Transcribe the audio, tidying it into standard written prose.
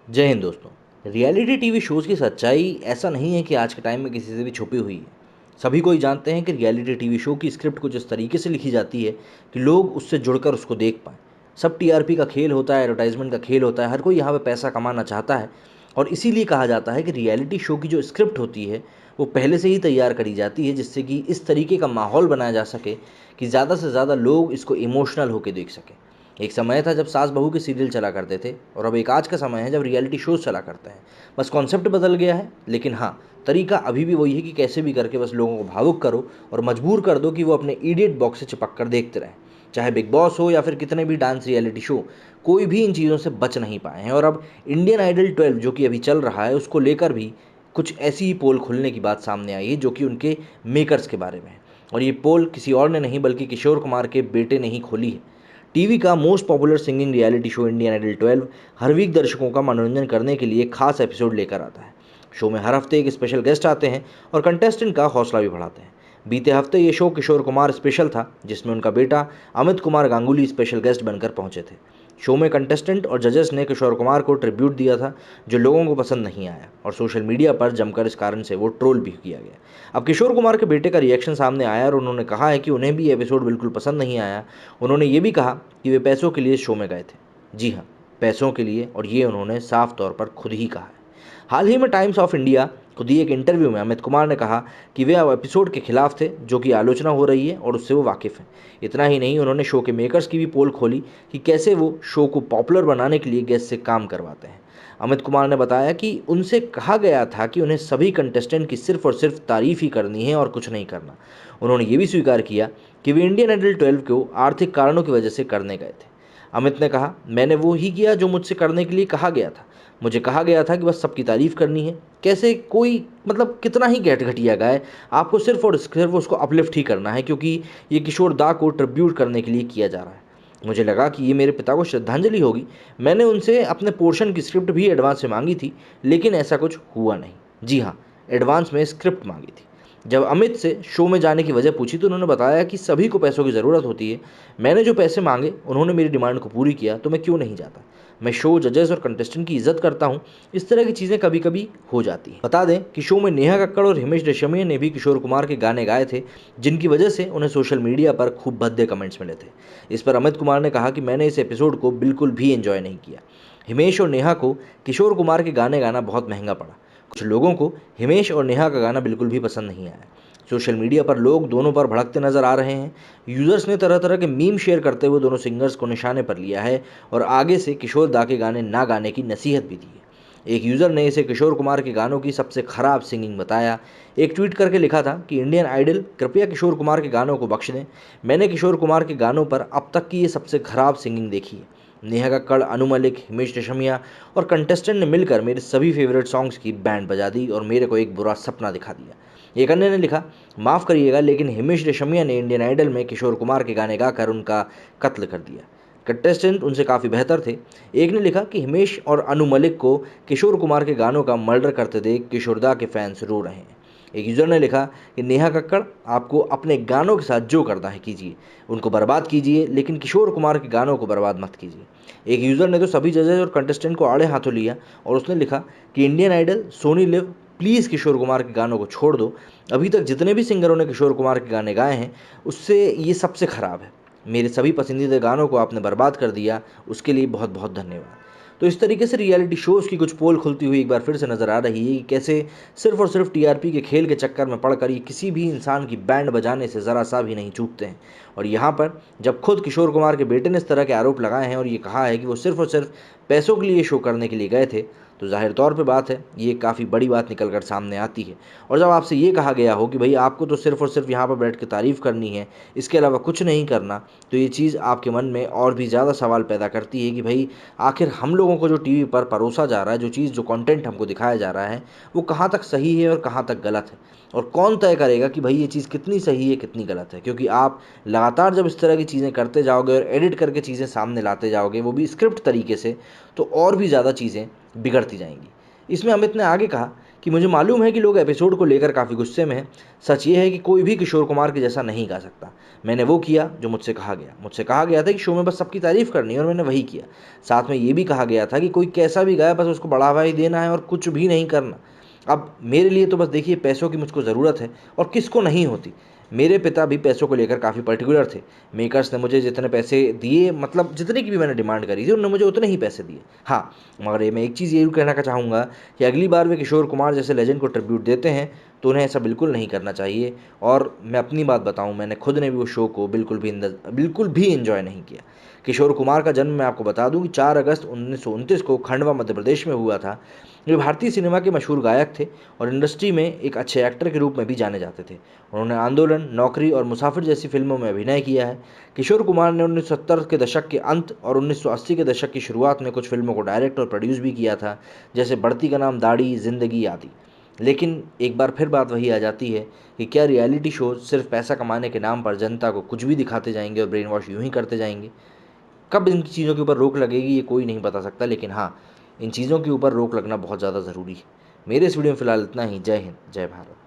जय हिंद दोस्तों। Reality TV shows की सच्चाई ऐसा नहीं है कि आज के टाइम में किसी से भी छुपी हुई है। सभी कोई जानते हैं कि रियलिटी टीवी शो की स्क्रिप्ट कुछ इस तरीके से लिखी जाती है कि लोग उससे जुड़कर उसको देख पाएँ। सब टीआरपी का खेल होता है, एडवर्टाइजमेंट का खेल होता है, हर कोई यहाँ पे पैसा कमाना चाहता है। और इसीलिए कहा जाता है कि रियलिटी शो की जो स्क्रिप्ट होती है वो पहले से ही तैयार करी जाती है, जिससे कि इस तरीके का माहौल बनाया जा सके कि ज़्यादा से ज़्यादा लोग इसको इमोशनल होकर देख सकें। एक समय था जब सास बहू के सीरियल चला करते थे, और अब एक आज का समय है जब रियलिटी शोज़ चला करते हैं। बस कॉन्सेप्ट बदल गया है, लेकिन हाँ, तरीका अभी भी वही है कि कैसे भी करके बस लोगों को भावुक करो और मजबूर कर दो कि वो अपने इडियट बॉक्स से चिपक कर देखते रहें। चाहे बिग बॉस हो या फिर कितने भी डांस रियलिटी शो, कोई भी इन चीज़ों से बच नहीं पाए हैं। और अब इंडियन आइडल 12 जो कि अभी चल रहा है, उसको लेकर भी कुछ ऐसी ही पोल खुलने की बात सामने आई है जो कि उनके मेकर्स के बारे में है। और ये पोल किसी और ने नहीं बल्कि किशोर कुमार के बेटे ने ही खोली है। टीवी का most popular singing reality show Indian Idol 12 हर वीक दर्शकों का मनोरंजन करने के लिए खास एपिसोड लेकर आता है। शो में हर हफ्ते एक स्पेशल गेस्ट आते हैं और कंटेस्टेंट का हौसला भी बढ़ाते हैं। बीते हफ्ते ये शो किशोर कुमार स्पेशल था, जिसमें उनका बेटा अमित कुमार गांगुली स्पेशल गेस्ट बनकर पहुंचे थे। शो में कंटेस्टेंट और जजेस ने किशोर कुमार को ट्रिब्यूट दिया था, जो लोगों को पसंद नहीं आया, और सोशल मीडिया पर जमकर इस कारण से वो ट्रोल भी किया गया। अब किशोर कुमार के बेटे का रिएक्शन सामने आया और उन्होंने कहा है कि उन्हें भी एपिसोड बिल्कुल पसंद नहीं आया। उन्होंने ये भी कहा कि वे पैसों के लिए शो में गए थे। जी हाँ, पैसों के लिए, और ये उन्होंने साफ तौर पर खुद ही कहा है। हाल ही में टाइम्स ऑफ इंडिया को दिए एक इंटरव्यू में अमित कुमार ने कहा कि वे अब एपिसोड के खिलाफ थे जो कि आलोचना हो रही है, और उससे वो वाकिफ़ हैं। इतना ही नहीं, उन्होंने शो के मेकर्स की भी पोल खोली कि कैसे वो शो को पॉपुलर बनाने के लिए गेस्ट से काम करवाते हैं। अमित कुमार ने बताया कि उनसे कहा गया था कि उन्हें सभी कंटेस्टेंट की सिर्फ और सिर्फ तारीफ ही करनी है और कुछ नहीं करना। उन्होंने ये भी स्वीकार किया कि वे इंडियन आइडल 12 को आर्थिक कारणों की वजह से करने गए थे। अमित ने कहा, मैंने वो ही किया जो मुझसे करने के लिए कहा गया था। मुझे कहा गया था कि बस सबकी तारीफ करनी है। कैसे कोई, मतलब कितना ही घटिया गाए, आपको सिर्फ और सिर्फ उसको अपलिफ्ट ही करना है, क्योंकि ये किशोर दा को ट्रिब्यूट करने के लिए किया जा रहा है। मुझे लगा कि ये मेरे पिता को श्रद्धांजलि होगी। मैंने उनसे अपने पोर्शन की स्क्रिप्ट भी एडवांस में मांगी थी, लेकिन ऐसा कुछ हुआ नहीं। जी हाँ, एडवांस में स्क्रिप्ट मांगी थी। जब अमित से शो में जाने की वजह पूछी तो उन्होंने बताया कि सभी को पैसों की ज़रूरत होती है। मैंने जो पैसे मांगे, उन्होंने मेरी डिमांड को पूरी किया, तो मैं क्यों नहीं जाता। मैं शो, जजेस और कंटेस्टेंट की इज्जत करता हूँ। इस तरह की चीज़ें कभी कभी हो जाती हैं। बता दें कि शो में नेहा कक्कड़ और हिमेश रेशमिया ने भी किशोर कुमार के गाने गाए थे, जिनकी वजह से उन्हें सोशल मीडिया पर खूब भद्दे कमेंट्स मिले थे। इस पर अमित कुमार ने कहा कि मैंने इस एपिसोड को बिल्कुल भी एंजॉय नहीं किया। हिमेश और नेहा को किशोर कुमार के गाने गाना बहुत महंगा पड़ा। कुछ लोगों को हिमेश और नेहा का गाना बिल्कुल भी पसंद नहीं आया। सोशल मीडिया पर लोग दोनों पर भड़कते नजर आ रहे हैं। यूजर्स ने तरह तरह के मीम शेयर करते हुए दोनों सिंगर्स को निशाने पर लिया है और आगे से किशोर दा के गाने ना गाने की नसीहत भी दी है। एक यूज़र ने इसे किशोर कुमार के गानों की सबसे खराब सिंगिंग बताया। एक ट्वीट करके लिखा था कि इंडियन आइडल कृपया किशोर कुमार के गानों को बख्श दें। मैंने किशोर कुमार के गानों पर अब तक की ये सबसे खराब सिंगिंग देखी है। नेहा कक्कड़, अनु मलिक, हिमेश रेशमिया और कंटेस्टेंट ने मिलकर मेरे सभी फेवरेट सॉन्ग्स की बैंड बजा दी और मेरे को एक बुरा सपना दिखा दिया। एक अन्य ने लिखा, माफ़ करिएगा लेकिन हिमेश रेशमिया ने इंडियन आइडल में किशोर कुमार के गाने गाकर उनका कत्ल कर दिया। कंटेस्टेंट उनसे काफ़ी बेहतर थे। एक ने लिखा कि हिमेश और अनु मलिक को किशोर कुमार के गानों का मर्डर करते देख किशोरदा के फैंस रो रहे हैं। एक यूज़र ने लिखा कि नेहा कक्कड़, आपको अपने गानों के साथ जो करना है कीजिए, उनको बर्बाद कीजिए, लेकिन किशोर कुमार के गानों को बर्बाद मत कीजिए। एक यूज़र ने तो सभी जजेस और कंटेस्टेंट को आड़े हाथों लिया और उसने लिखा कि Indian Idol, Sony LIV, please Kishore Kumar के गानों को छोड़ दो। अभी तक जितने भी सिंगरों ने किशोर कुमार के गाने गाए हैं, उससे ये सबसे ख़राब है। मेरे सभी पसंदीदा गानों को आपने बर्बाद कर दिया, उसके लिए बहुत बहुत धन्यवाद। तो इस तरीके से रियलिटी शोज़ की कुछ पोल खुलती हुई एक बार फिर से नज़र आ रही है कि कैसे सिर्फ और सिर्फ टीआरपी के खेल के चक्कर में पड़कर ये किसी भी इंसान की बैंड बजाने से ज़रा सा भी नहीं चूकते हैं। और यहाँ पर जब खुद किशोर कुमार के बेटे ने इस तरह के आरोप लगाए हैं और ये कहा है कि वो सिर्फ और सिर्फ पैसों के लिए शो करने के लिए गए थे, तो जाहिर तौर पे बात है, ये काफ़ी बड़ी बात निकल कर सामने आती है। और जब आपसे ये कहा गया हो कि भाई आपको तो सिर्फ और सिर्फ यहाँ पर बैठ के तारीफ़ करनी है, इसके अलावा कुछ नहीं करना, तो ये चीज़ आपके मन में और भी ज़्यादा सवाल पैदा करती है कि भाई आखिर हम लोगों को जो टीवी पर परोसा जा रहा है, जो चीज़, जो कंटेंट हमको दिखाया जा रहा है, वो कहाँ तक सही है और कहाँ तक गलत है। और कौन तय करेगा कि भाई ये चीज़ कितनी सही है, कितनी गलत है। क्योंकि आप लगातार जब इस तरह की चीज़ें करते जाओगे और एडिट करके चीज़ें सामने लाते जाओगे, वो भी स्क्रिप्ट तरीके से, तो और भी ज़्यादा चीज़ें बिगड़ती जाएंगी। इसमें अमित ने आगे कहा कि मुझे मालूम है कि लोग एपिसोड को लेकर काफ़ी गुस्से में हैं। सच ये है कि कोई भी किशोर कुमार के जैसा नहीं गा सकता। मैंने वो किया जो मुझसे कहा गया था कि शो में बस सबकी तारीफ़ करनी है, और मैंने वही किया। साथ में ये भी कहा गया था कि कोई कैसा भी गाए, बस उसको बढ़ावा ही देना है और कुछ भी नहीं करना। अब मेरे लिए तो बस देखिए, पैसों की मुझको ज़रूरत है, और किसको नहीं होती। मेरे पिता भी पैसों को लेकर काफ़ी पर्टिकुलर थे। मेकर्स ने मुझे जितने पैसे दिए, मतलब जितने की भी मैंने डिमांड करी थी, उन्होंने मुझे उतने ही पैसे दिए। हाँ, मगर ये मैं एक चीज़ ज़रूर कहना चाहूँगा कि अगली बार वे किशोर कुमार जैसे लेजेंड को ट्रिब्यूट देते हैं तो उन्हें ऐसा बिल्कुल नहीं करना चाहिए। और मैं अपनी बात बताऊँ, मैंने खुद ने भी वो शो को बिल्कुल भी एंजॉय नहीं किया। किशोर कुमार का जन्म मैं आपको बता दूं कि 4 अगस्त 1929 को खंडवा मध्य प्रदेश में हुआ था। वे भारतीय सिनेमा के मशहूर गायक थे और इंडस्ट्री में एक अच्छे एक्टर के रूप में भी जाने जाते थे। उन्होंने आंदोलन, नौकरी और मुसाफिर जैसी फिल्मों में अभिनय किया है। किशोर कुमार ने 1970 के दशक के अंत और 1980 के दशक की शुरुआत में कुछ फिल्मों को डायरेक्ट और प्रोड्यूस भी किया था, जैसे बढ़ती का नाम, दाढ़ी, जिंदगी आदि। लेकिन एक बार फिर बात वही आ जाती है कि क्या रियलिटी शोज सिर्फ पैसा कमाने के नाम पर जनता को कुछ भी दिखाते जाएंगे और ब्रेन वॉश यूं ही करते जाएंगे। कब इन चीज़ों के ऊपर रोक लगेगी ये कोई नहीं बता सकता, लेकिन हाँ, इन चीज़ों के ऊपर रोक लगना बहुत ज़्यादा ज़रूरी है। मेरे इस वीडियो में फ़िलहाल इतना ही। जय हिंद, जय भारत।